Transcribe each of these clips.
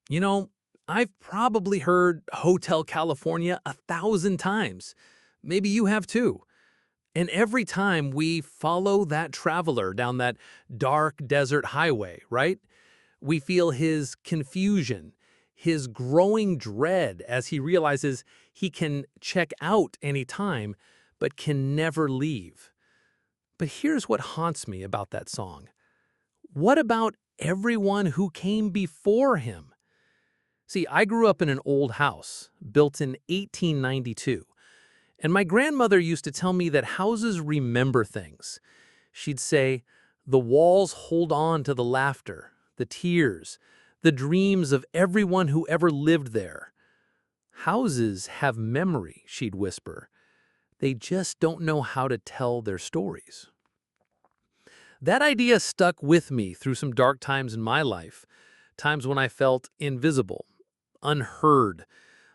You know, I've probably heard Hotel California 1,000 times. Maybe you have too. And every time we follow that traveler down that dark desert highway, right? We feel his confusion, his growing dread as he realizes he can check out anytime, but can never leave. But here's what haunts me about that song. What about everyone who came before him? See, I grew up in an old house built in 1892, and my grandmother used to tell me that houses remember things. She'd say, the walls hold on to the laughter, the tears, the dreams of everyone who ever lived there. Houses have memory, she'd whisper. They just don't know how to tell their stories. That idea stuck with me through some dark times in my life, times when I felt invisible, unheard,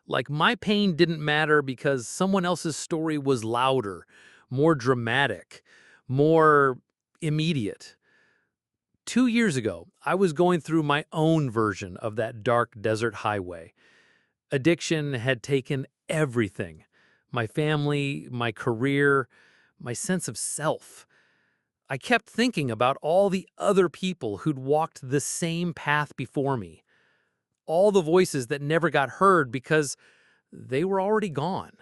like my pain didn't matter because someone else's story was louder, more dramatic, more immediate. 2 years ago, I was going through my own version of that dark desert highway. Addiction had taken everything: my family, my career, my sense of self. I kept thinking about all the other people who'd walked the same path before me, all the voices that never got heard because they were already gone.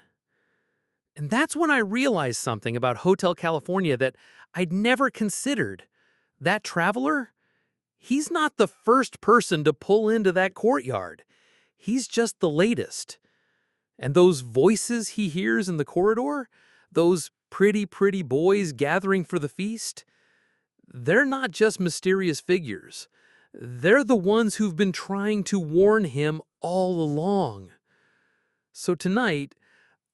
And that's when I realized something about Hotel California that I'd never considered. That traveler, he's not the first person to pull into that courtyard. He's just the latest. And those voices he hears in the corridor, those pretty boys gathering for the feast, they're not just mysterious figures. They're the ones who've been trying to warn him all along. So tonight,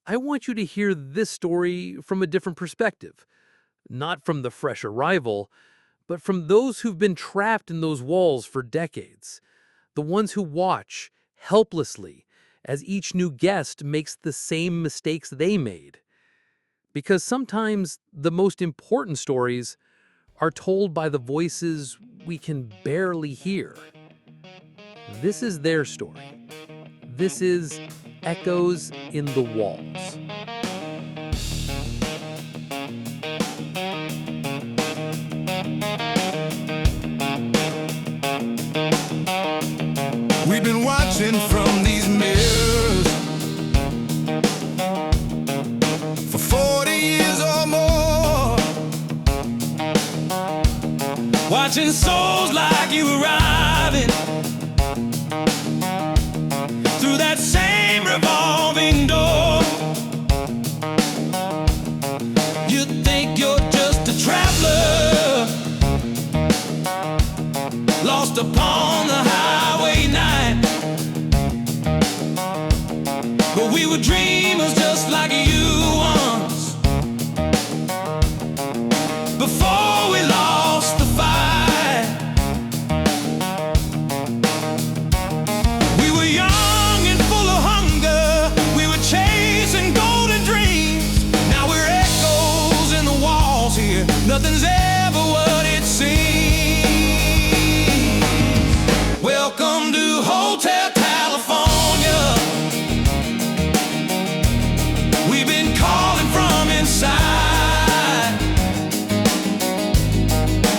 I want you to hear this story from a different perspective. Not from the fresh arrival, but from those who've been trapped in those walls for decades. The ones who watch, helplessly, as each new guest makes the same mistakes they made. Because sometimes the most important stories are told by the voices we can barely hear. This is their story. This is Echoes in the Walls. We've been watching from these mirrors for 40 years or more, watching souls like you arriving through that same revolving door. You think you're just a traveler, lost upon the highway night. But we were dreamers just like you once, before we lost the fight. We were young and full of hunger, we were chasing golden dreams. Now we're echoes in the walls here, nothing's ever what it seems. Welcome to Hotel California. We've been calling from inside.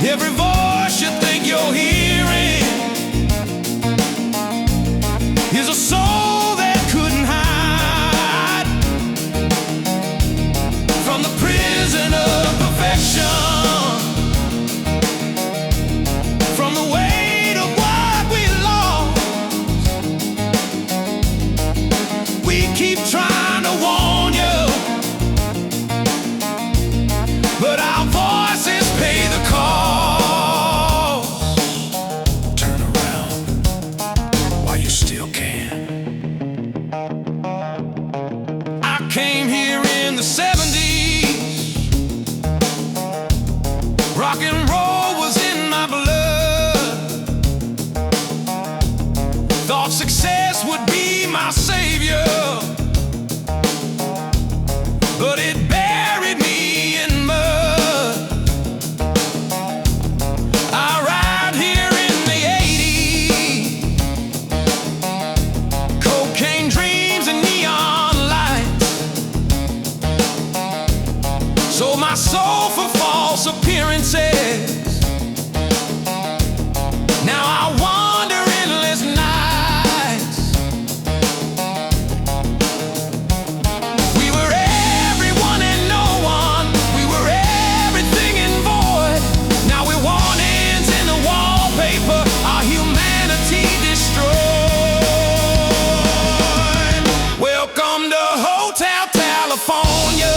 Every voice you think you're hearing is a soul that couldn't hide from the prison of perfection, from the weight of what we lost. We keep trying to warn you, but our voices pay the cost. Turn around while you still can. I came here in the 70s. Rock and roll was in my blood. Thought success would be my savior, but it buried me in mud. I arrived here in the 80s, false appearances. Now I wander endless nights. We were everyone and no one. We were everything and void. Now we're warnings in the wallpaper. Our humanity destroyed. Welcome to Hotel California,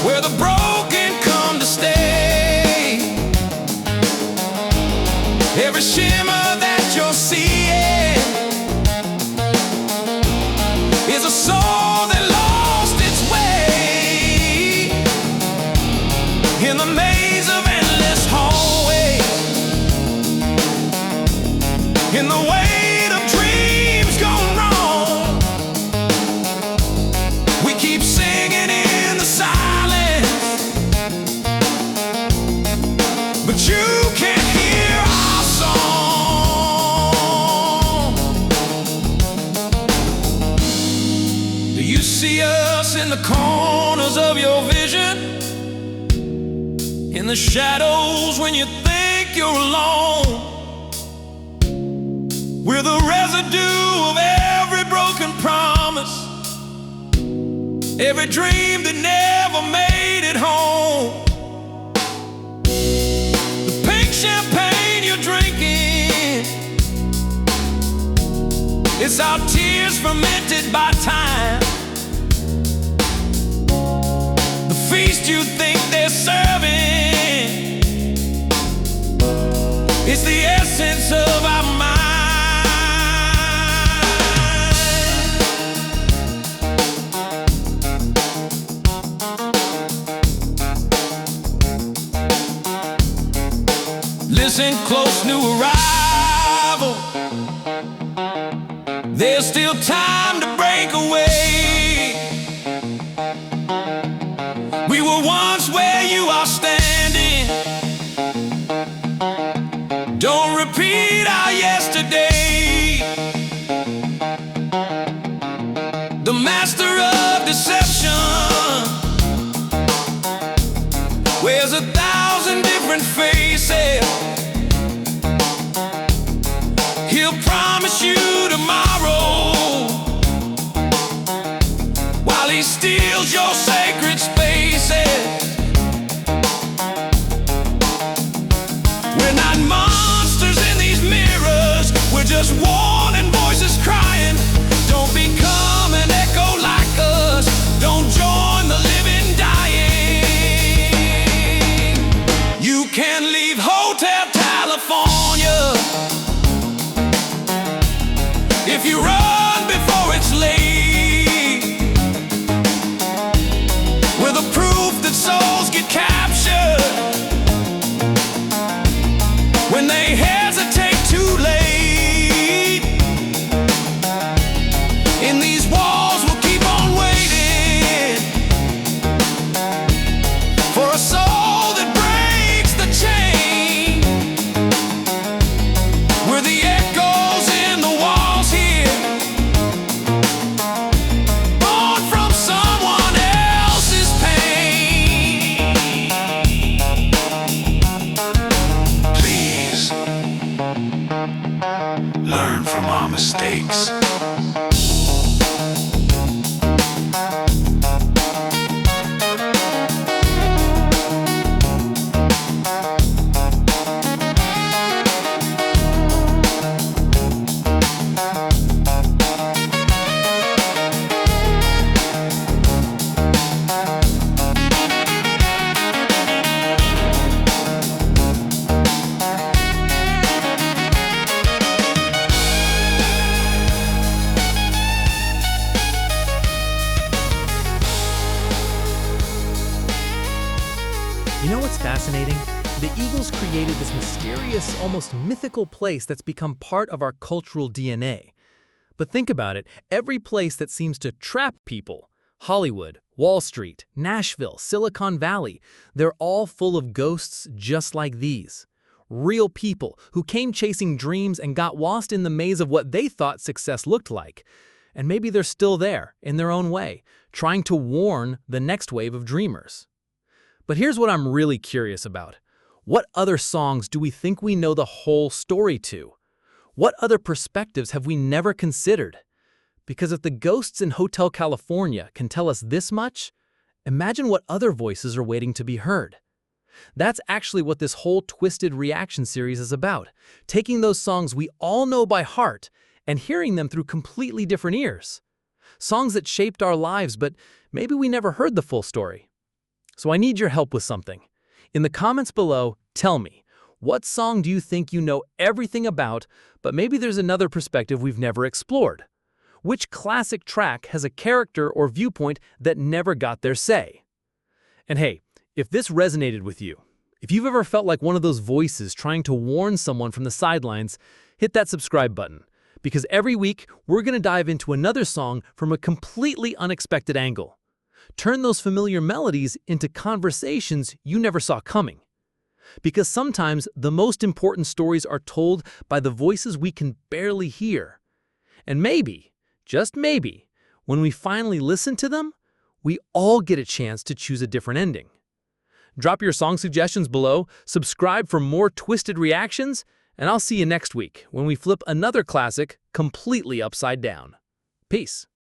where the broken come to stay. Every shimmer that you're seeing is a soul that lost its way in the maze of endless hallways, in the weight of dreams gone wrong. We keep singing in the silence, but you can't hear our song. Do you see us in the corners of your vision, in the shadows when you think you're alone? We're the residue of every broken promise, every dream that never made it home. The pink champagne you're drinking, it's our tears fermented by time. The feast you think they're serving, it's the essence of our mind. Listen close, new arrival. There's still time to break away. We were once where you are standing. Don't repeat our yesterday. The master of deception wears 1,000 different faces. He'll promise you tomorrow while he steals your sacred spaces. We're not monsters in these mirrors, we're just warning voices crying. Don't become an echo like us, don't join the living dying. You can leave Hotel California if you run before it's late. We're the proof that souls get captured when they hesitate too late. In these walls we'll keep on waiting for a soul that breaks the chain. We're the echoes in the walls here, born from someone else's pain. Please learn from our mistakes. You know what's fascinating? The Eagles created this mysterious, almost mythical place that's become part of our cultural DNA. But think about it, every place that seems to trap people, Hollywood, Wall Street, Nashville, Silicon Valley, they're all full of ghosts just like these. Real people who came chasing dreams and got lost in the maze of what they thought success looked like. And maybe they're still there, in their own way, trying to warn the next wave of dreamers. But here's what I'm really curious about. What other songs do we think we know the whole story to? What other perspectives have we never considered? Because if the ghosts in Hotel California can tell us this much, imagine what other voices are waiting to be heard. That's actually what this whole Twisted Reaction series is about, taking those songs we all know by heart and hearing them through completely different ears. Songs that shaped our lives, but maybe we never heard the full story. So I need your help with something. In the comments below, tell me, what song do you think you know everything about, but maybe there's another perspective we've never explored? Which classic track has a character or viewpoint that never got their say? And hey, if this resonated with you, if you've ever felt like one of those voices trying to warn someone from the sidelines, hit that subscribe button. Because every week, we're going to dive into another song from a completely unexpected angle. Turn those familiar melodies into conversations you never saw coming. Because sometimes the most important stories are told by the voices we can barely hear. And maybe, just maybe, when we finally listen to them, we all get a chance to choose a different ending. Drop your song suggestions below, subscribe for more twisted reactions, and I'll see you next week when we flip another classic completely upside down. Peace.